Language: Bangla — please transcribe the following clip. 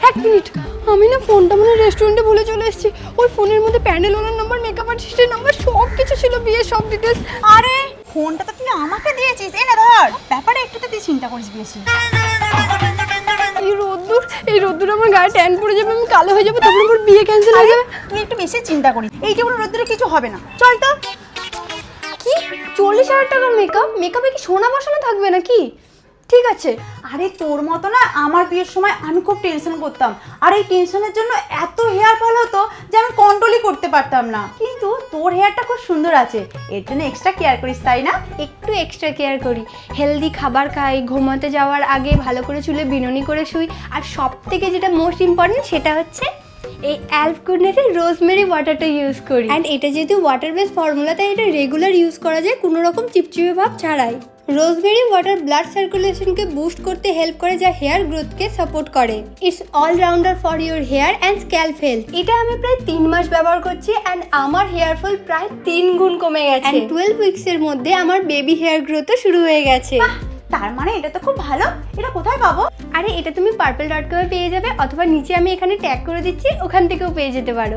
এক মিনিট, আমি না ফোনটা মানে রেস্টুরেন্টে ভুলে চলে এসেছি। ওই ফোনের মধ্যে প্যান্ডেল ওনার নাম্বার, মেকআপ আর্টিস্টের নাম্বার সব কিছু ছিল, বিয়ের সব ডিটেলস। আরে ফোনটা তো তুই আমাকে দিয়েছিস, এই না ধর। ব্যাপারে একটু তো তুই চিন্তা করিস বেশি। এই রোদ্দুর আমার গায়ে ট্যান পড়ে যাবে, আমি কালো হয়ে যাবো, তখন আমার বিয়ে ক্যান্সেল হয়ে যাবে। তুই একটু বেশি চিন্তা করিস, এই যে কোনো রোদ্দুরে কিছু হবে না, চল তো। কি 40,000 টাকার মেকআপ? মেকআপে কি সোনা বসানো থাকবে নাকি? ঠিক আছে। আরে তোর মতো না আমার বিয়ের সময় আমি খুব টেনশন করতাম, আর এই টেনশনের জন্য এত হেয়ার ফল হতো যে আমি কন্ট্রোলই করতে পারতাম না। কিন্তু তোর হেয়ারটা খুব সুন্দর আছে, এর জন্য এক্সট্রা কেয়ার করিস তাই না? একটু এক্সট্রা কেয়ার করি, হেলদি খাবার খাই, ঘুমাতে যাওয়ার আগে ভালো করে চুলে বিনুনি করে শুই, আর সব থেকে যেটা মোস্ট ইম্পর্টেন্ট সেটা হচ্ছে এই অ্যালফ গুডনেসের রোজমেরি ওয়াটারটা ইউজ করি। অ্যান্ড এটা যেহেতু ওয়াটার বেস ফর্মুলা, তাই এটা রেগুলার ইউজ করা যায় কোনো রকম চিপচিপে ভাব ছাড়াই। রোজমেরি ওয়াটার ব্লাড সার্কুলেশনকে বুস্ট করতে হেল্প করে, যা হেয়ার গ্রোথকে সাপোর্ট করে। It's allrounder for your hair and scalp health. এটা আমি প্রায় 3 মাস ব্যবহার করছি, অ্যান্ড আমার হেয়ার ফল প্রায় 3 গুণ কমে গেছে। অ্যান্ড 12 উইক্সের মধ্যে আমার বেবি হেয়ার গ্রোথও শুরু হয়ে গেছে। তার মানে এটা তো খুব ভালো। এটা কোথায় পাবো? আরে এটা তুমি purple.com-এ পেয়ে যাবে, অথবা নিচে আমি এখানে ট্যাগ করে দিচ্ছি, ওখান থেকেও পেয়ে যেতে পারো।